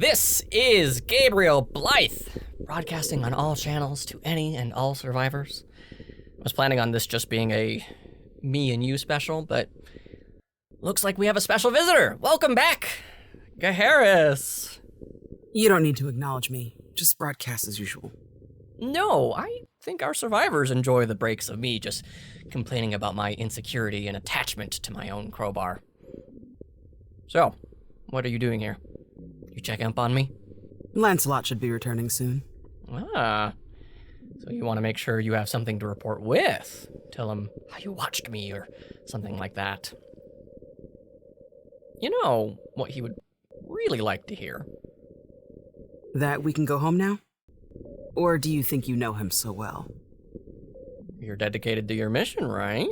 This is Gabriel Blythe, broadcasting on all channels to any and all survivors. I was planning on this just being a me and you special, but looks like we have a special visitor. Welcome back, Geharis. You don't need to acknowledge me. Just broadcast as usual. No, I think our survivors enjoy the breaks of me just complaining about my insecurity and attachment to my own crowbar. So, what are you doing here? You checking up on me? Lancelot should be returning soon. Ah, so you want to make sure you have something to report with. Tell him how you watched me or something like that. You know what he would really like to hear? That we can go home now? Or do you think you know him so well? You're dedicated to your mission, right?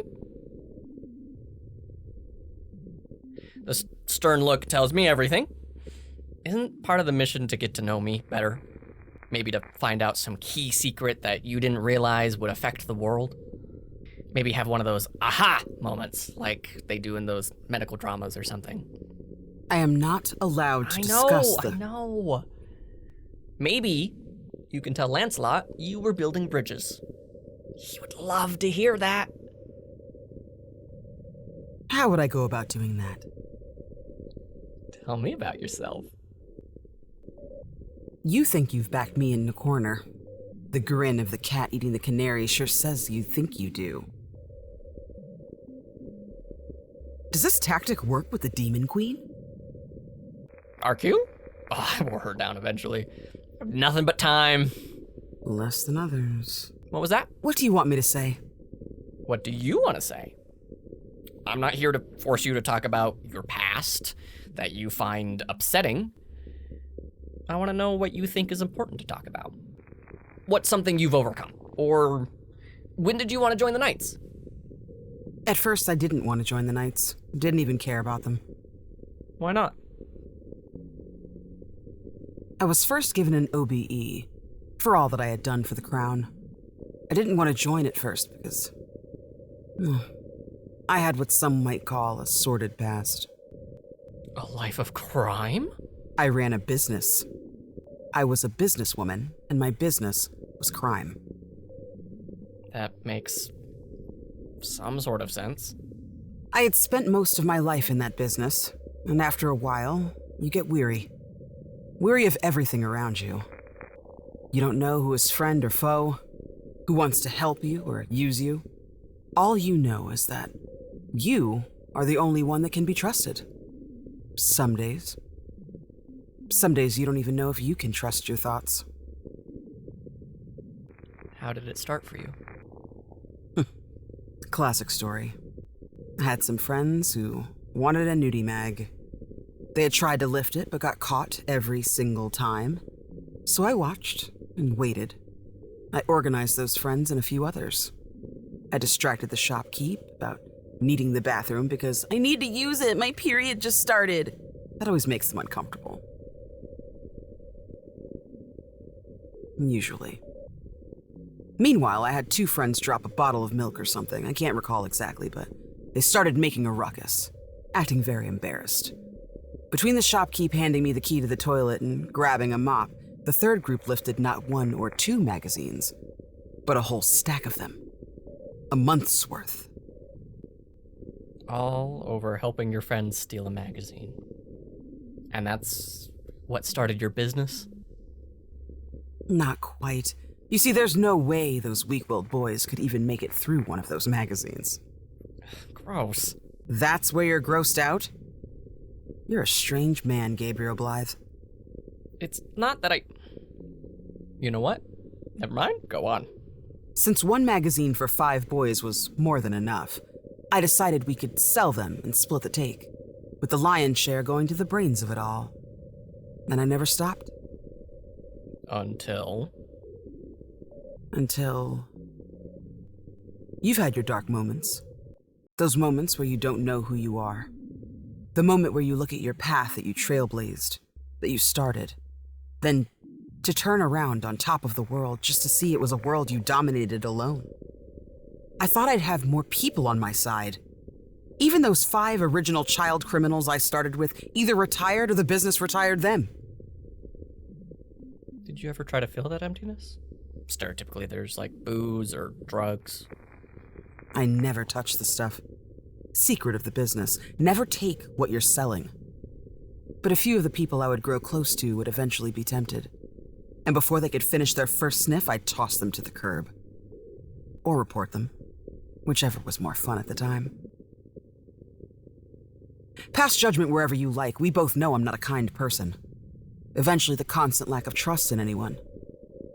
The stern look tells me everything. Isn't part of the mission to get to know me better? Maybe to find out some key secret that you didn't realize would affect the world? Maybe have one of those aha moments like they do in those medical dramas or something. I am not allowed to discuss I know. Maybe you can tell Lancelot you were building bridges. He would love to hear that. How would I go about doing that? Tell me about yourself. You think you've backed me in the corner. The grin of the cat eating the canary sure says you think you do. Does this tactic work with the Demon Queen? RQ? Oh, I wore her down eventually. Nothing but time. Less than others. What was that? What do you want me to say? What do you want to say? I'm not here to force you to talk about your past that you find upsetting. I want to know what you think is important to talk about. What's something you've overcome? Or when did you want to join the Knights? At first, I didn't want to join the Knights. Didn't even care about them. Why not? I was first given an OBE for all that I had done for the crown. I didn't want to join at first because I had what some might call a sordid past. A life of crime? I ran a business. I was a businesswoman, and my business was crime. That makes some sort of sense. I had spent most of my life in that business, and after a while, you get weary. Weary of everything around you. You don't know who is friend or foe, who wants to help you or use you. All you know is that you are the only one that can be trusted. Some days you don't even know if you can trust your thoughts. How did it start for you? Classic story. I had some friends who wanted a nudie mag. They had tried to lift it, but got caught every single time. So I watched and waited. I organized those friends and a few others. I distracted the shopkeep about needing the bathroom because I need to use it. My period just started. That always makes them uncomfortable. Usually. Meanwhile, I had two friends drop a bottle of milk or something. I can't recall exactly, but they started making a ruckus, acting very embarrassed. Between the shopkeep handing me the key to the toilet and grabbing a mop, the third group lifted not one or two magazines, but a whole stack of them. A month's worth. All over helping your friends steal a magazine. And that's what started your business? Not quite. You see, there's no way those weak-willed boys could even make it through one of those magazines. Gross. That's where you're grossed out? You're a strange man, Gabriel Blythe. It's not that I... You know what? Never mind. Go on. Since one magazine for 5 boys was more than enough, I decided we could sell them and split the take, with the lion's share going to the brains of it all. And I never stopped. Until... You've had your dark moments. Those moments where you don't know who you are. The moment where you look at your path that you trailblazed, that you started, then to turn around on top of the world just to see it was a world you dominated alone. I thought I'd have more people on my side. Even those 5 original child criminals I started with either retired or the business retired them. Did you ever try to fill that emptiness? Stereotypically, there's like booze or drugs. I never touch the stuff. Secret of the business. Never take what you're selling. But a few of the people I would grow close to would eventually be tempted. And before they could finish their first sniff, I'd toss them to the curb. Or report them. Whichever was more fun at the time. Pass judgment wherever you like. We both know I'm not a kind person. Eventually, the constant lack of trust in anyone.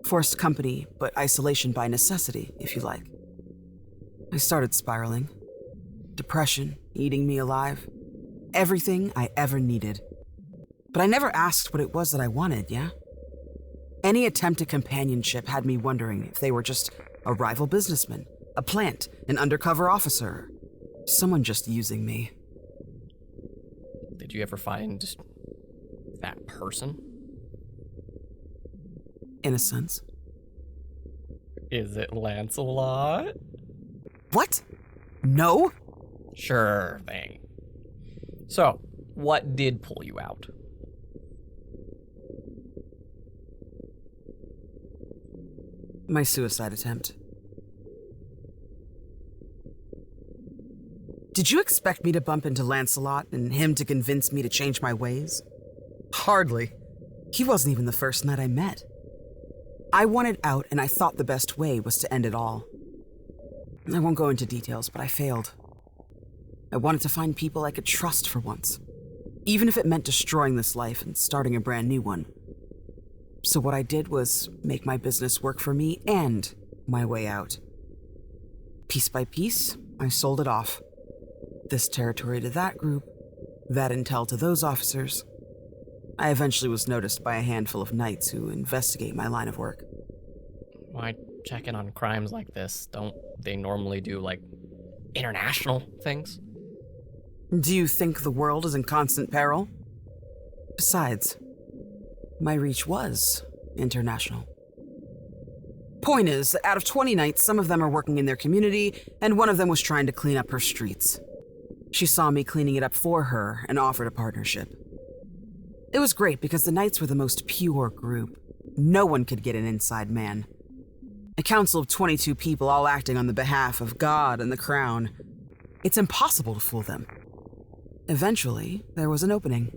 Forced company, but isolation by necessity, if you like. I started spiraling. Depression, eating me alive. Everything I ever needed. But I never asked what it was that I wanted, yeah? Any attempt at companionship had me wondering if they were just a rival businessman, a plant, an undercover officer, someone just using me. Did you ever find that person? In a sense. Is it Lancelot? What? No? Sure thing. So, what did pull you out? My suicide attempt. Did you expect me to bump into Lancelot and him to convince me to change my ways? Hardly. He wasn't even the first night I met. I wanted out, and I thought the best way was to end it all. I won't go into details, but I failed. I wanted to find people I could trust for once, even if it meant destroying this life and starting a brand new one. So what I did was make my business work for me and my way out. Piece by piece, I sold it off. This territory to that group, that intel to those officers. I eventually was noticed by a handful of knights who investigate my line of work. Why check in on crimes like this? Don't they normally do, like, international things? Do you think the world is in constant peril? Besides, my reach was international. Point is that out of 20 knights, some of them are working in their community, and one of them was trying to clean up her streets. She saw me cleaning it up for her and offered a partnership. It was great because the knights were the most pure group. No one could get an inside man. A council of 22 people all acting on the behalf of God and the crown. It's impossible to fool them. Eventually, there was an opening.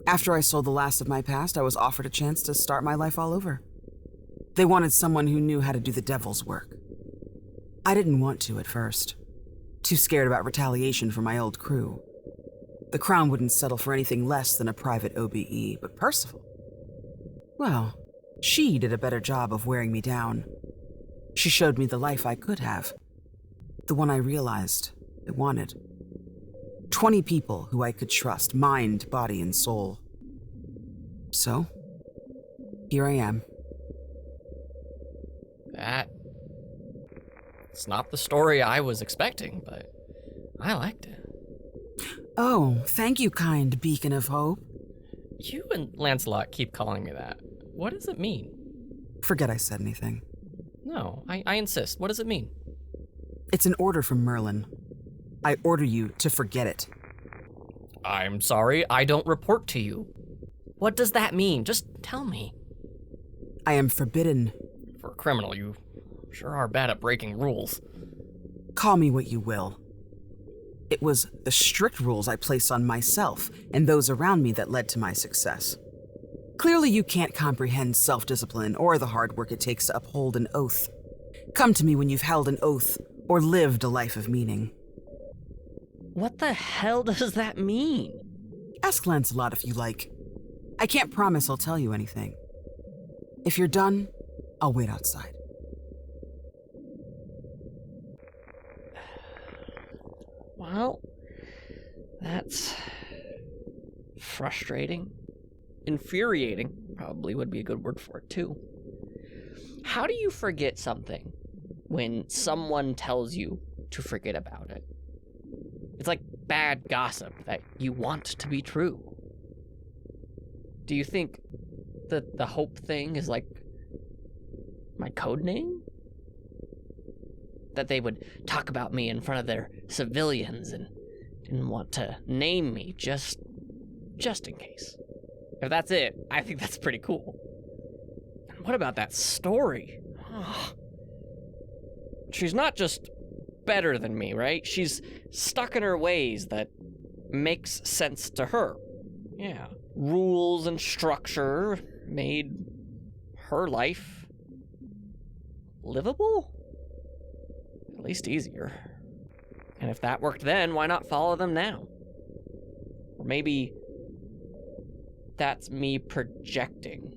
After I sold the last of my past, I was offered a chance to start my life all over. They wanted someone who knew how to do the devil's work. I didn't want to at first. Too scared about retaliation from my old crew. The crown wouldn't settle for anything less than a private OBE, but Percival? Well, she did a better job of wearing me down. She showed me the life I could have. The one I realized I wanted. 20 people who I could trust, mind, body, and soul. So, here I am. It's not the story I was expecting, but I liked it. Oh, thank you, kind beacon of hope. You and Lancelot keep calling me that. What does it mean? Forget I said anything. No, I insist. What does it mean? It's an order from Merlin. I order you to forget it. I'm sorry, I don't report to you. What does that mean? Just tell me. I am forbidden. For a criminal, you sure are bad at breaking rules. Call me what you will. It was the strict rules I placed on myself and those around me that led to my success. Clearly you can't comprehend self-discipline or the hard work it takes to uphold an oath. Come to me when you've held an oath or lived a life of meaning. What the hell does that mean? Ask Lancelot if you like. I can't promise I'll tell you anything. If you're done, I'll wait outside. Well, that's frustrating. Infuriating probably would be a good word for it, too. How do you forget something when someone tells you to forget about it? It's like bad gossip that you want to be true. Do you think that the hope thing is like my code name? That they would talk about me in front of their civilians and didn't want to name me just in case. If that's it, I think that's pretty cool. what about that story? She's not just better than me, right? She's stuck in her ways that makes sense to her. Yeah. Rules and structure made her life livable? At least easier. And if that worked then, why not follow them now? Or maybe that's me projecting.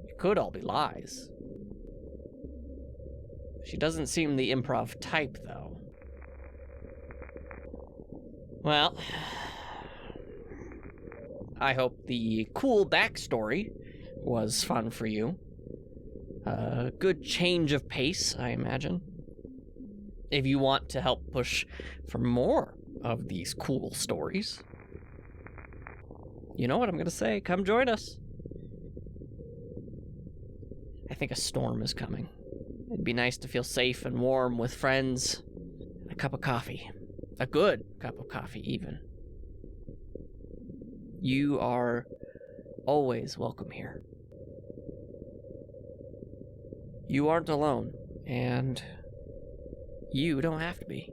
It could all be lies. She doesn't seem the improv type, though. Well, I hope the cool backstory was fun for you. A good change of pace, I imagine. If you want to help push for more of these cool stories, you know what I'm going to say. Come join us. I think a storm is coming. It'd be nice to feel safe and warm with friends and a cup of coffee. A good cup of coffee, even. You are always welcome here. You aren't alone, and you don't have to be.